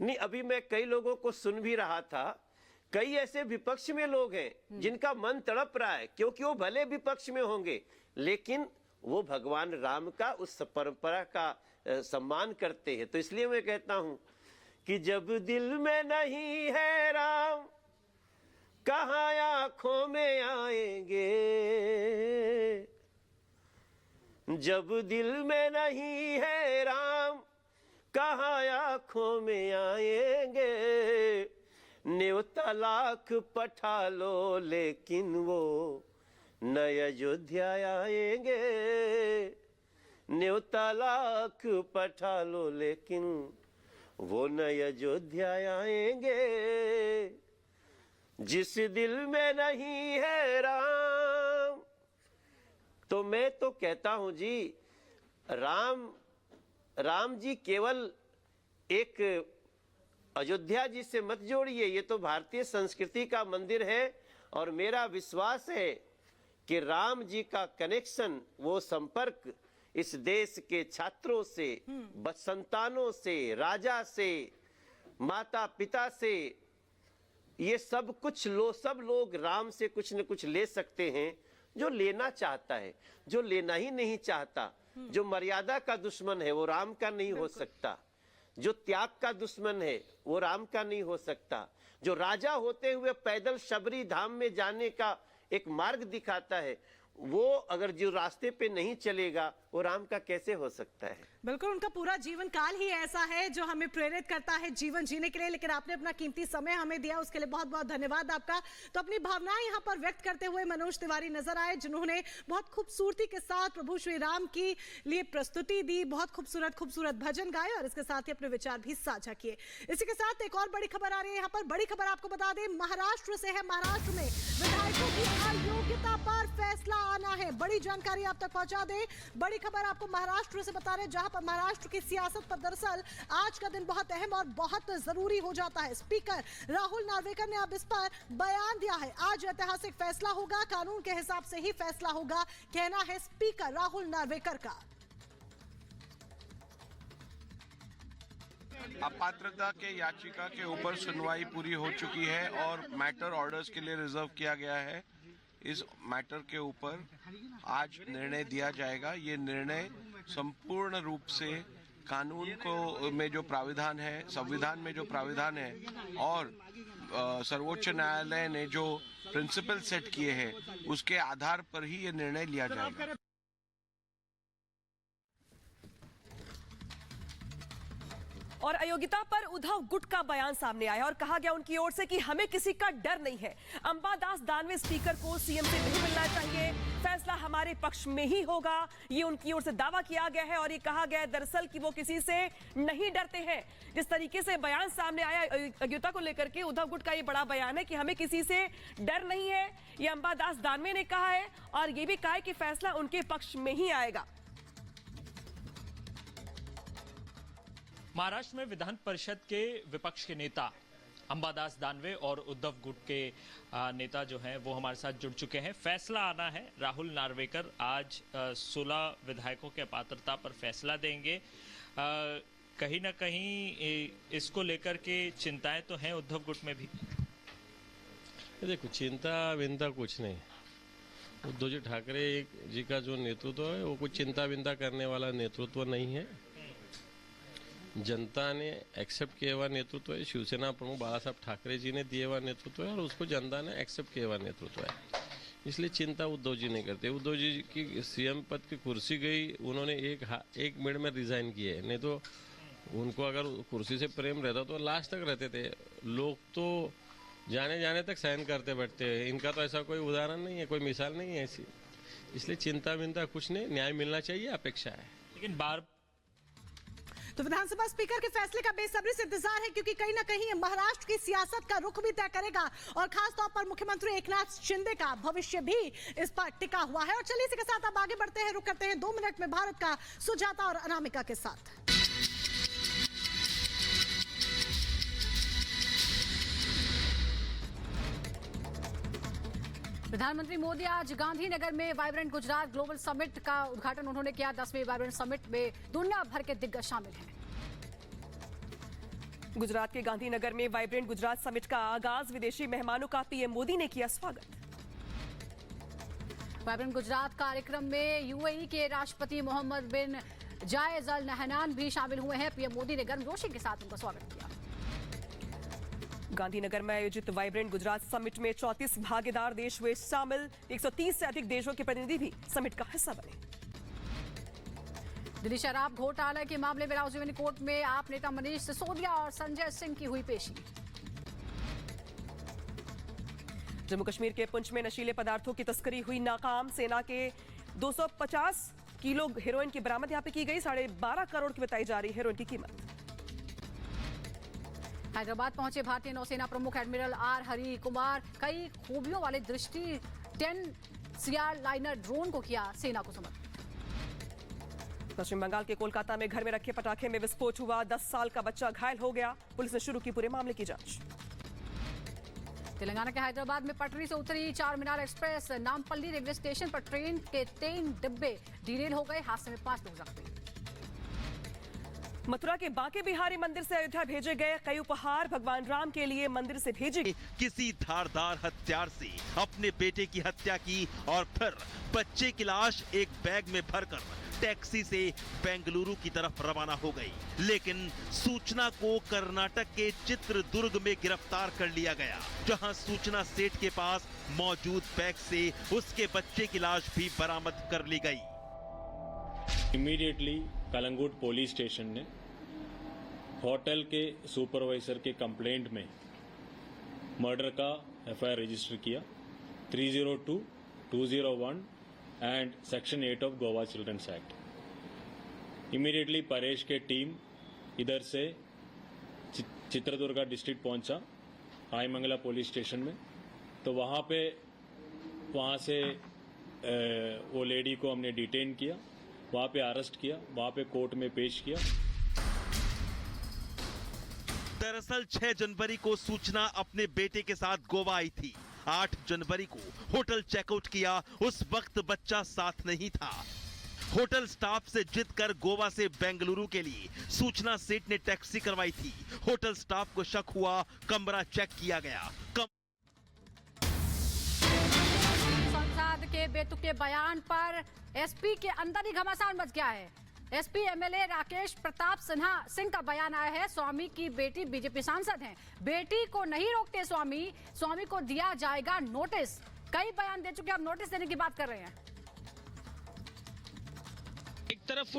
नहीं, अभी मैं कई लोगों को सुन भी रहा था, कई ऐसे विपक्ष में लोग हैं जिनका मन तड़प रहा है, क्योंकि वो भले विपक्ष में होंगे लेकिन वो भगवान राम का उस परंपरा का सम्मान करते हैं। तो इसलिए मैं कहता हूं कि जब दिल में नहीं है राम कहां आंखों में आएंगे, जब दिल में नहीं है राम कहां आंखों में आएंगे, न्योता लाख पठा लो लेकिन वो नए अयोध्या आएंगे, न्योता लाख पठा लो लेकिन वो नए अयोध्या आएंगे, जिस दिल में नहीं है राम। तो मैं तो कहता हूं जी, राम जी केवल एक अयोध्या जी से मत जोड़िए, ये तो भारतीय संस्कृति का मंदिर है और मेरा विश्वास है कि राम जी का कनेक्शन, वो संपर्क इस देश के छात्रों से, संतानों से, राजा से, माता पिता से, ये सब लोग राम से कुछ न कुछ ले सकते हैं। जो लेना चाहता है, जो लेना ही नहीं चाहता, जो मर्यादा का दुश्मन है वो राम का नहीं हो सकता, जो त्याग का दुश्मन है वो राम का नहीं हो सकता, जो राजा होते हुए पैदल शबरी धाम में जाने का एक मार्ग दिखाता है, वो अगर जो रास्ते पे नहीं चलेगा वो राम का कैसे हो सकता है। बिल्कुल, उनका पूरा जीवन काल ही ऐसा है जो हमें प्रेरित करता है जीवन जीने के लिए। लेकिन आपने अपना कीमती समय हमें दिया, उसके लिए बहुत बहुत धन्यवाद आपका। तो अपनी भावनाएं यहाँ पर व्यक्त करते हुए मनोज तिवारी नजर आए, जिन्होंने बहुत खूबसूरती के साथ प्रभु श्री राम की लिए प्रस्तुति दी, बहुत खूबसूरत भजन गाए और इसके साथ ही अपने विचार भी साझा किए। इसी के साथ एक और बड़ी खबर आ रही है यहाँ पर। बड़ी खबर आपको बता दें, महाराष्ट्र से है। महाराष्ट्र में विधायकों की अयोग्यता पर फैसला आना है। बड़ी जानकारी आप तक पहुंचा दें। बड़ी खबर आपको महाराष्ट्र से बता रहे, जहां पर महाराष्ट्र की सियासत पर दरअसल आज का दिन बहुत अहम और बहुत जरूरी हो जाता है। स्पीकर राहुल नार्वेकर ने अब इस पर बयान दिया है। आज ऐतिहासिक फैसला होगा, कानून के हिसाब से ही फैसला होगा, कहना है स्पीकर राहुल नार्वेकर का। अपात्रता के याचिका के ऊपर सुनवाई पूरी हो चुकी है और मैटर ऑर्डर्स के लिए रिजर्व किया गया है। इस मैटर के ऊपर आज निर्णय दिया जाएगा। ये निर्णय संपूर्ण रूप से कानून को में जो प्राविधान है, संविधान में जो प्राविधान है और सर्वोच्च न्यायालय ने जो प्रिंसिपल सेट किए हैं उसके आधार पर ही ये निर्णय लिया जाएगा। और अयोग्यता पर उद्धव गुट का बयान सामने आया और कहा गया उनकी ओर से कि हमें किसी का डर नहीं है। अंबादास दानवे स्पीकर को सीएम से नहीं मिलना चाहिए, फैसला हमारे पक्ष में ही होगा, ये उनकी ओर से दावा किया गया है। और ये कहा गया है दरअसल कि वो किसी से नहीं डरते हैं। जिस तरीके से बयान सामने आया अयोग्यता को लेकर के, उद्धव गुट का ये बड़ा बयान है कि हमें किसी से डर नहीं है, ये अंबादास दानवे ने कहा है और ये भी कहा है कि फैसला उनके पक्ष में ही आएगा। महाराष्ट्र में विधान परिषद के विपक्ष के नेता अंबादास दानवे और उद्धव गुट के नेता जो हैं वो हमारे साथ जुड़ चुके हैं। फैसला आना है। राहुल नार्वेकर आज 16 विधायकों के अपात्रता पर फैसला देंगे। कहीं ना कहीं इसको लेकर के चिंताएं तो हैं उद्धव गुट में भी। देखो, चिंता विंता कुछ नहीं। उद्धव जी ठाकरे जी का जो नेतृत्व है वो कुछ चिंता विंता करने वाला नेतृत्व नहीं है। जनता ने एक्सेप्ट किया हुआ नेतृत्व है। शिवसेना प्रमुख बाला साहब ठाकरे जी ने दिए हुआ नेतृत्व है और उसको जनता ने एक्सेप्ट किया हुआ नेतृत्व है। इसलिए चिंता उद्धव जी नहीं करते। उद्धव जी की सीएम पद की कुर्सी गई, उन्होंने एक मिनट में रिजाइन किए, नहीं तो उनको अगर कुर्सी से प्रेम रहता तो लास्ट तक रहते थे। लोग तो जाने तक सहन करते बैठते हैं। इनका तो ऐसा कोई उदाहरण नहीं है, कोई मिसाल नहीं है ऐसी। इसलिए चिंता विंता कुछ नहीं, न्याय मिलना चाहिए, अपेक्षा है। लेकिन बार तो विधानसभा स्पीकर के फैसले का बेसब्री से इंतजार है, क्योंकि कहीं ना कहीं महाराष्ट्र की सियासत का रुख भी तय करेगा और खास तौर पर मुख्यमंत्री एकनाथ शिंदे का भविष्य भी इस पर टिका हुआ है। और चलिए इसी के साथ अब आगे बढ़ते हैं, रुक करते हैं 2 मिनट में भारत का सुजाता और अनामिका के साथ। प्रधानमंत्री मोदी आज गांधीनगर में वाइब्रेंट गुजरात ग्लोबल समिट का उद्घाटन उन्होंने किया। 10वें वाइब्रेंट समिट में दुनिया भर के दिग्गज शामिल हैं। गुजरात के गांधीनगर में वाइब्रेंट गुजरात समिट का आगाज, विदेशी मेहमानों का पीएम मोदी ने किया स्वागत। वाइब्रेंट गुजरात कार्यक्रम में यूएई के राष्ट्रपति मोहम्मद बिन जायद अल नहयान भी शामिल हुए हैं। पीएम मोदी ने गर्मजोशी के साथ उनका स्वागत किया। गांधीनगर में आयोजित वाइब्रेंट गुजरात समिट में 34 भागीदार देश हुए शामिल। 130 से अधिक देशों के प्रतिनिधि भी समिट का हिस्सा बने। दिल्ली शराब घोटाले के मामले में राजीव कोर्ट में आप नेता मनीष सिसोदिया और संजय सिंह की हुई पेशी। जम्मू कश्मीर के पुंछ में नशीले पदार्थों की तस्करी हुई नाकाम। सेना के 250 किलो हेरोइन की बरामद यहां पे की गई। 12.5 करोड़ की बताई जा रही हेरोइन की कीमत। हैदराबाद पहुंचे भारतीय नौसेना प्रमुख एडमिरल आर हरि कुमार। कई खूबियों वाले दृष्टि 10 सीआर लाइनर ड्रोन को किया सेना को समर्पित। पश्चिम बंगाल के कोलकाता में घर में रखे पटाखे में विस्फोट हुआ। 10 साल का बच्चा घायल हो गया। पुलिस ने शुरू की पूरे मामले की जांच। तेलंगाना के हैदराबाद में पटरी से उतरी चार मीनार एक्सप्रेस। नामपल्ली रेलवे स्टेशन पर ट्रेन के 3 डिब्बे डिरेल हो गए। हादसे में 5 लोग जख्मी। मथुरा के बांके बिहारी मंदिर से अयोध्या भेजे गए कई उपहार भगवान राम के लिए मंदिर से भेजे गए। किसी धारदार हथियार से अपने बेटे की हत्या की और फिर बच्चे की लाश एक बैग में भरकर टैक्सी से बेंगलुरु की तरफ रवाना हो गई। लेकिन सूचना को कर्नाटक के चित्रदुर्ग में गिरफ्तार कर लिया गया, जहां सूचना सेठ के पास मौजूद बैग से उसके बच्चे की लाश भी बरामद कर ली गई। इमीडिएटली कलंगुट पुलिस स्टेशन ने होटल के सुपरवाइजर के कंप्लेंट में मर्डर का एफआईआर रजिस्टर किया 302, 201 and section 8 of Goa children's act. Immediately Paresh के टीम इधर से चित्रदुर्गा डिस्ट्रिक्ट पहुंचा आईमंगला पुलिस स्टेशन में। तो वहां से वो लेडी को हमने डिटेन किया, वहां पे अरेस्ट किया, वहां पे कोर्ट में पेश किया। दरअसल 6 जनवरी को सूचना अपने बेटे के साथ गोवा आई थी। 8 जनवरी को होटल चेकआउट किया, उस वक्त बच्चा साथ नहीं था। होटल स्टाफ से जिद कर गोवा से बेंगलुरु के लिए सूचना सेठ ने टैक्सी करवाई थी। होटल स्टाफ को शक हुआ, कमरा चेक किया गया। संसद के बेतुके बयान पर एसपी के अंदर ही घमासान मच गया है। एसपी एमएलए राकेश प्रताप सिंह का बयान आया है। स्वामी की बेटी बीजेपी सांसद हैं, बेटी को नहीं रोकते स्वामी को दिया जाएगा नोटिस। कई बयान दे चुके, अब नोटिस देने की बात कर रहे हैं। एक तरफ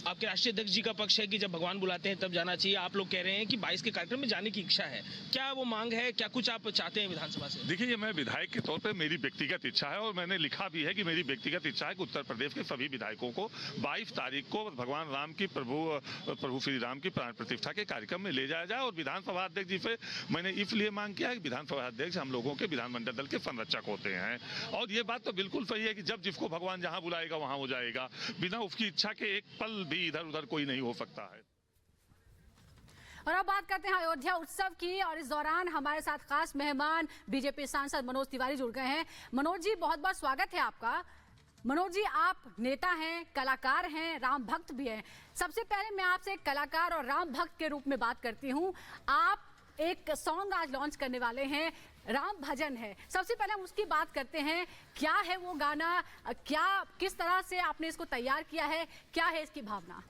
आपके राष्ट्रीय अध्यक्ष जी का पक्ष है कि जब भगवान बुलाते हैं तब जाना चाहिए। आप लोग कह रहे हैं कि 22 के कार्यक्रम में जाने की इच्छा है, क्या वो मांग है, क्या कुछ आप चाहते हैं विधानसभा से? देखिए, ये मैं विधायक के तौर पे मेरी व्यक्तिगत इच्छा है और मैंने लिखा भी है कि मेरी व्यक्तिगत इच्छा है कि उत्तर प्रदेश के सभी विधायकों को 22 तारीख को भगवान राम की प्रभु श्री राम की प्राण प्रतिष्ठा के कार्यक्रम में ले जाया जाए। और विधानसभा अध्यक्ष जी से मैंने इसलिए मांग किया है कि विधानसभा अध्यक्ष हम लोगों के विधानमंडल दल के संरक्षक होते हैं और ये बात तो बिल्कुल सही है कि जब जिसको भगवान जहां बुलाएगा वहां हो जाएगा। बिना उसकी इच्छा के एक पल भी इधर उधर कोई नहीं हो सकता है। और अब बात करते हैं अयोध्या उत्सव की, और इस दौरान हमारे साथ खास मेहमान बीजेपी सांसद मनोज तिवारी जुड़ गए हैं। मनोज जी, बहुत बहुत स्वागत है आपका। मनोज जी, आप नेता हैं, कलाकार हैं, राम भक्त भी हैं। सबसे पहले मैं आपसे कलाकार और राम भक्त के रूप में बात करती हूं। आप एक सॉन्ग आज लॉन्च करने वाले हैं, राम भजन है। सबसे पहले हम उसकी बात करते हैं। क्या है वो गाना, किस तरह से आपने इसको तैयार किया है, क्या है इसकी भावना?